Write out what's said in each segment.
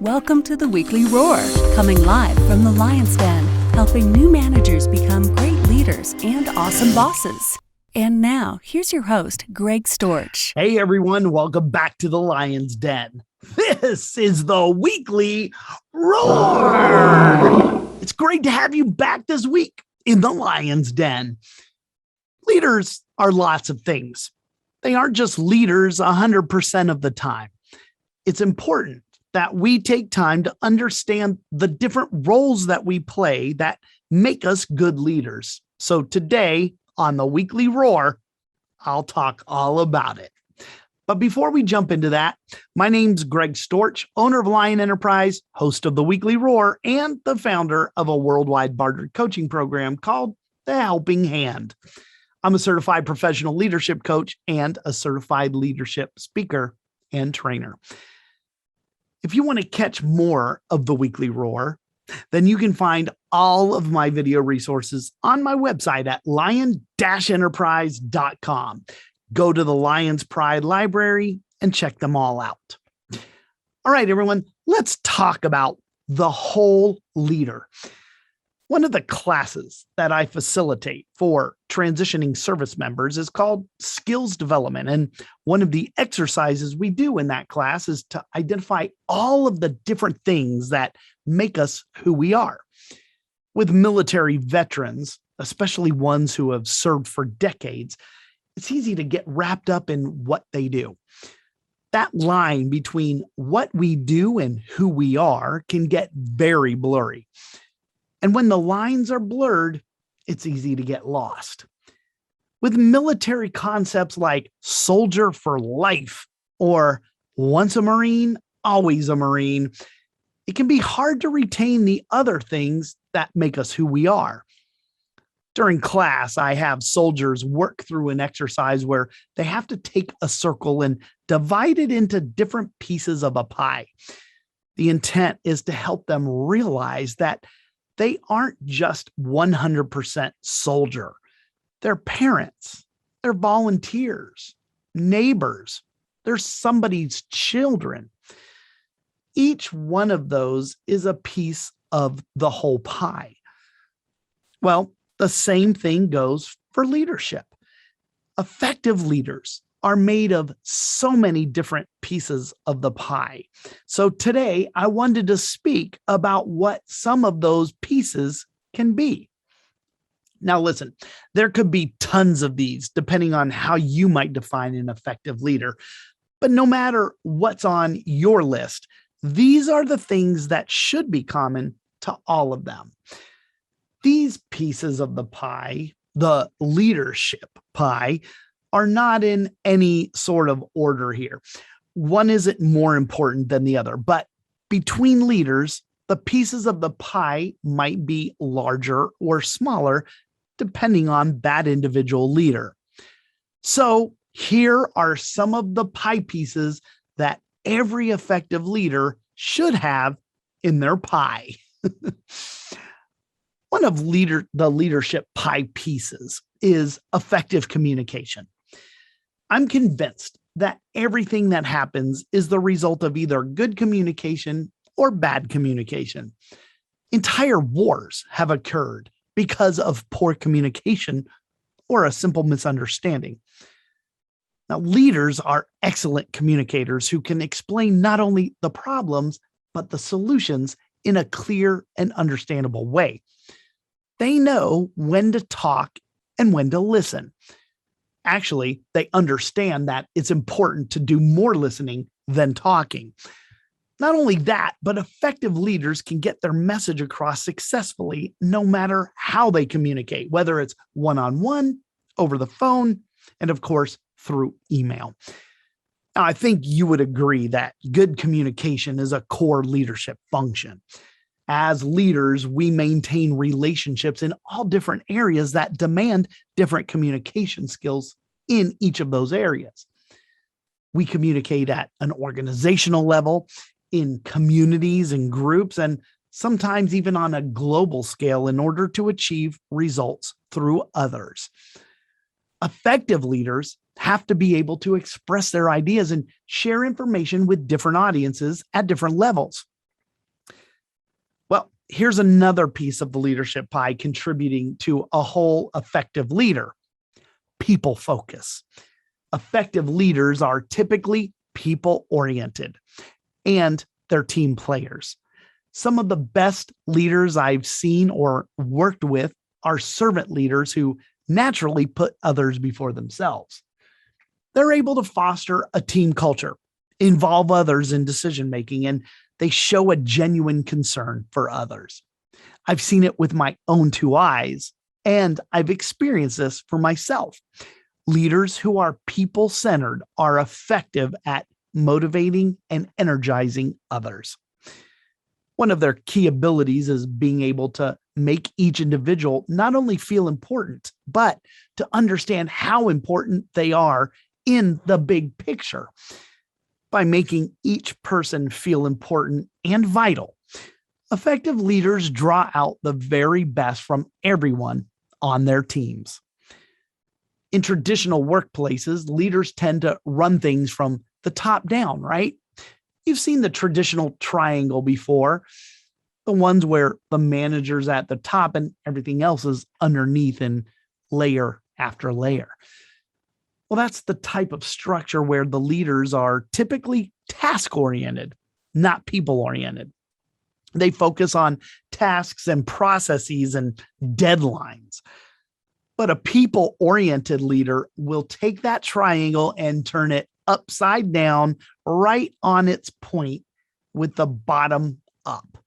Welcome to the Weekly Roar, coming live from the Lion's Den, helping new managers become great leaders and awesome bosses. And now, here's your host, Greg Storch. Hey everyone, welcome back to the Lion's Den. This is the Weekly Roar. It's great to have you back this week in the Lion's Den. Leaders are lots of things. They aren't just leaders 100% of the time. It's important that we take time to understand the different roles that we play that make us good leaders. So today on the Weekly Roar, I'll talk all about it. But before we jump into that, my name's Greg Storch, owner of Lion Enterprise, host of the Weekly Roar, and the founder of a worldwide bartered coaching program called The Helping Hand. I'm a certified professional leadership coach and a certified leadership speaker and trainer. If you want to catch more of the Weekly Roar, then you can find all of my video resources on my website at lion-enterprise.com. Go to the Lion's Pride Library and check them all out. All right, everyone, let's talk about the whole leader. One of the classes that I facilitate for transitioning service members is called skills development. And one of the exercises we do in that class is to identify all of the different things that make us who we are. With military veterans, especially ones who have served for decades, it's easy to get wrapped up in what they do. That line between what we do and who we are can get very blurry. And when the lines are blurred, it's easy to get lost. With military concepts like soldier for life or once a Marine, always a Marine, it can be hard to retain the other things that make us who we are. During class, I have soldiers work through an exercise where they have to take a circle and divide it into different pieces of a pie. The intent is to help them realize that they aren't just 100% soldier. They're parents, they're volunteers, neighbors, they're somebody's children. Each one of those is a piece of the whole pie. Well, the same thing goes for leadership. Effective leaders are made of so many different pieces of the pie. So today I wanted to speak about what some of those pieces can be. Now listen, there could be tons of these depending on how you might define an effective leader. But no matter what's on your list, these are the things that should be common to all of them. These pieces of the pie, the leadership pie, are not in any sort of order here. One isn't more important than the other, but between leaders, the pieces of the pie might be larger or smaller depending on that individual leader. So here are some of the pie pieces that every effective leader should have in their pie. One of the leadership pie pieces is effective communication. I'm convinced that everything that happens is the result of either good communication or bad communication. Entire wars have occurred because of poor communication or a simple misunderstanding. Now, leaders are excellent communicators who can explain not only the problems, but the solutions in a clear and understandable way. They know when to talk and when to listen. Actually, they understand that it's important to do more listening than talking. Not only that, but effective leaders can get their message across successfully no matter how they communicate, whether it's one-on-one, over the phone, and of course, through email. Now, I think you would agree that good communication is a core leadership function. As leaders, we maintain relationships in all different areas that demand different communication skills in each of those areas. We communicate at an organizational level, in communities and groups, and sometimes even on a global scale in order to achieve results through others. Effective leaders have to be able to express their ideas and share information with different audiences at different levels. here's another piece of the leadership pie contributing to a whole effective leader: people focus. Effective leaders are typically people oriented and they're team players. Some of the best leaders I've seen or worked with are servant leaders who naturally put others before themselves. They're able to foster a team culture, involve others in decision making, and they show a genuine concern for others. I've seen it with my own two eyes, and I've experienced this for myself. Leaders who are people-centered are effective at motivating and energizing others. One of their key abilities is being able to make each individual not only feel important, but to understand how important they are in the big picture. By making each person feel important and vital, effective leaders draw out the very best from everyone on their teams. In traditional workplaces, leaders tend to run things from the top down, right? You've seen the traditional triangle before, the ones where the manager's at the top and everything else is underneath in layer after layer. Well, that's the type of structure where the leaders are typically task-oriented, not people-oriented. They focus on tasks and processes and deadlines. But a people-oriented leader will take that triangle and turn it upside down, right on its point, with the bottom up.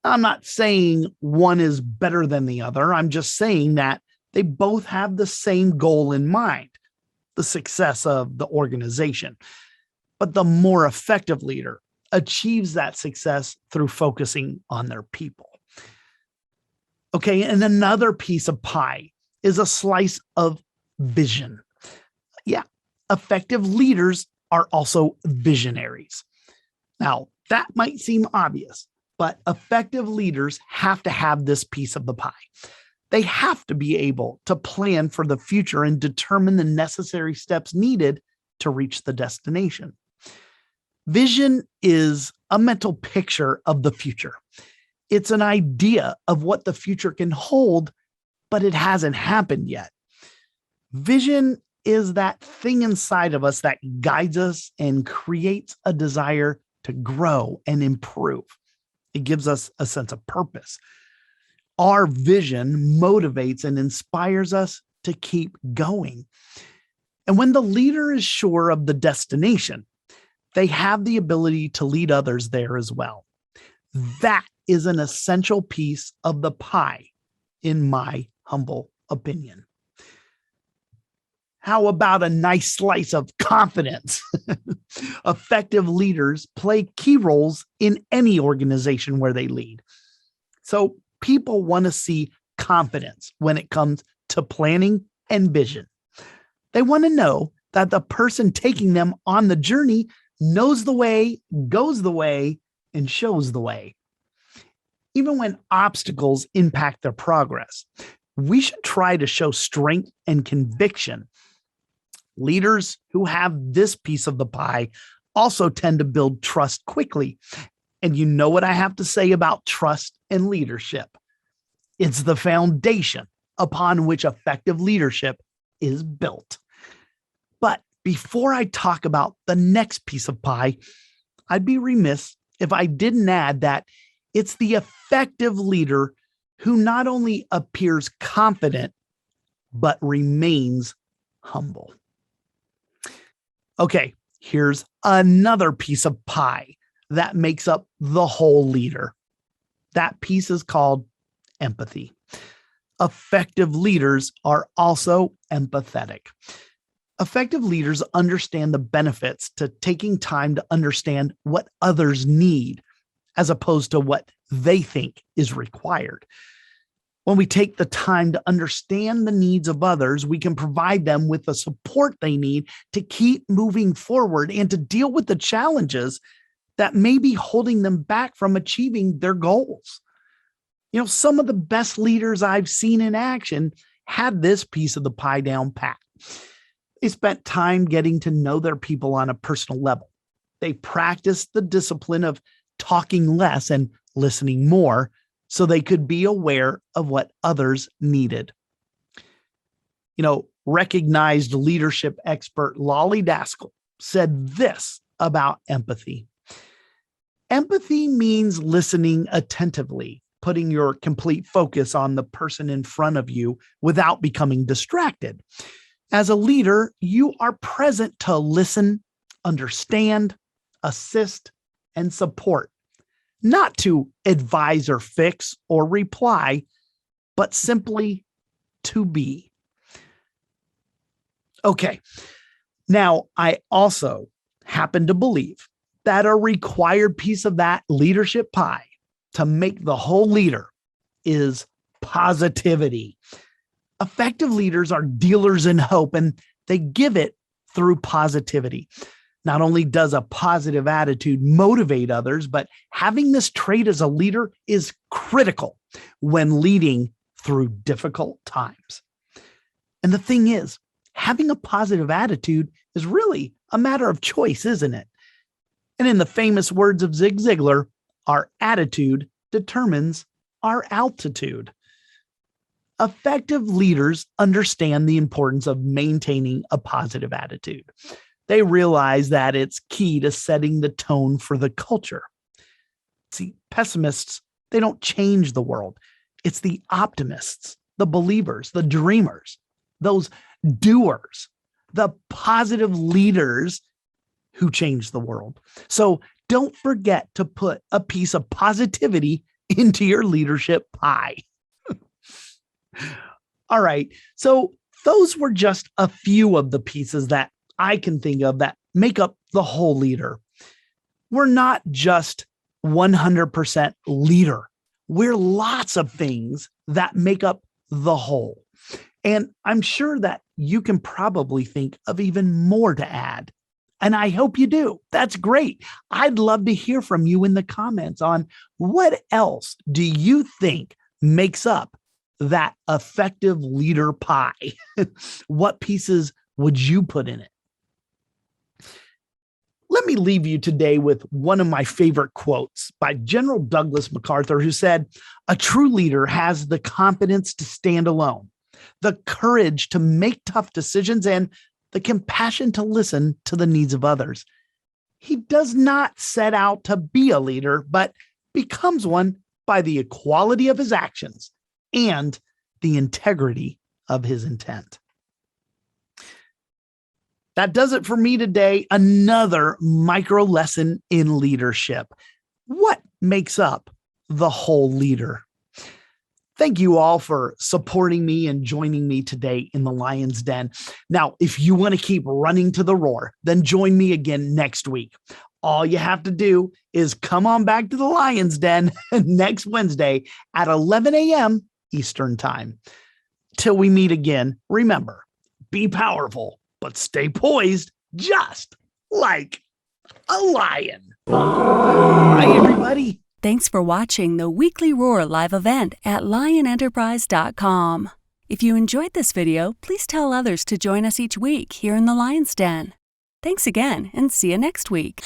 I'm not saying one is better than the other. I'm just saying that they both have the same goal in mind: the success of the organization. But the more effective leader achieves that success through focusing on their people. Okay, and another piece of pie is a slice of vision. Yeah, effective leaders are also visionaries. Now, that might seem obvious, but effective leaders have to have this piece of the pie. They have to be able to plan for the future and determine the necessary steps needed to reach the destination. Vision is a mental picture of the future. It's an idea of what the future can hold, but it hasn't happened yet. Vision is that thing inside of us that guides us and creates a desire to grow and improve. It gives us a sense of purpose. Our vision motivates and inspires us to keep going. And when the leader is sure of the destination, they have the ability to lead others there as well. That is an essential piece of the pie, in my humble opinion. How about a nice slice of confidence? Effective leaders play key roles in any organization where they lead. So people want to see confidence when it comes to planning and vision. They want to know that the person taking them on the journey knows the way, goes the way, and shows the way. Even when obstacles impact their progress, we should try to show strength and conviction. Leaders who have this piece of the pie also tend to build trust quickly. And you know what I have to say about trust and leadership? It's the foundation upon which effective leadership is built. But before I talk about the next piece of pie, I'd be remiss if I didn't add that it's the effective leader who not only appears confident, but remains humble. Okay, here's another piece of pie that makes up the whole leader. That piece is called empathy. Effective leaders are also empathetic. Effective leaders understand the benefits to taking time to understand what others need, as opposed to what they think is required. When we take the time to understand the needs of others, we can provide them with the support they need to keep moving forward and to deal with the challenges that may be holding them back from achieving their goals. You know, some of the best leaders I've seen in action had this piece of the pie down pat. They spent time getting to know their people on a personal level. They practiced the discipline of talking less and listening more so they could be aware of what others needed. Recognized leadership expert Lolly Daskell said this about empathy. Empathy means listening attentively, putting your complete focus on the person in front of you without becoming distracted. As a leader, you are present to listen, understand, assist, and support, not to advise or fix or reply, but simply to be. Okay, now I also happen to believe that a required piece of that leadership pie to make the whole leader is positivity. Effective leaders are dealers in hope, and they give it through positivity. Not only does a positive attitude motivate others, but having this trait as a leader is critical when leading through difficult times. And the thing is, having a positive attitude is really a matter of choice, isn't it? And in the famous words of Zig Ziglar, our attitude determines our altitude. Effective leaders understand the importance of maintaining a positive attitude. They realize that it's key to setting the tone for the culture. See, pessimists, they don't change the world. It's the optimists, the believers, the dreamers, those doers, the positive leaders who change the world. So don't forget to put a piece of positivity into your leadership pie. All right. So those were just a few of the pieces that I can think of that make up the whole leader. We're not just 100% leader. We're lots of things that make up the whole. And I'm sure that you can probably think of even more to add. And I hope you do. That's great. I'd love to hear from you in the comments on what else do you think makes up that effective leader pie? What pieces would you put in it? Let me leave you today with one of my favorite quotes by General Douglas MacArthur, who said, "A true leader has the confidence to stand alone, the courage to make tough decisions, and the compassion to listen to the needs of others. He does not set out to be a leader, but becomes one by the equality of his actions and the integrity of his intent." That does it for me today. Another micro lesson in leadership. What makes up the whole leader? Thank you all for supporting me and joining me today in the Lion's Den. Now, if you want to keep running to the roar, then join me again next week. All you have to do is come on back to the Lion's Den next Wednesday at 11 a.m. Eastern Time. Till we meet again, remember, be powerful, but stay poised just like a lion. Bye, everybody. Thanks for watching the Weekly Roar live event at lionenterprise.com. If you enjoyed this video, please tell others to join us each week here in the Lion's Den. Thanks again, and see you next week.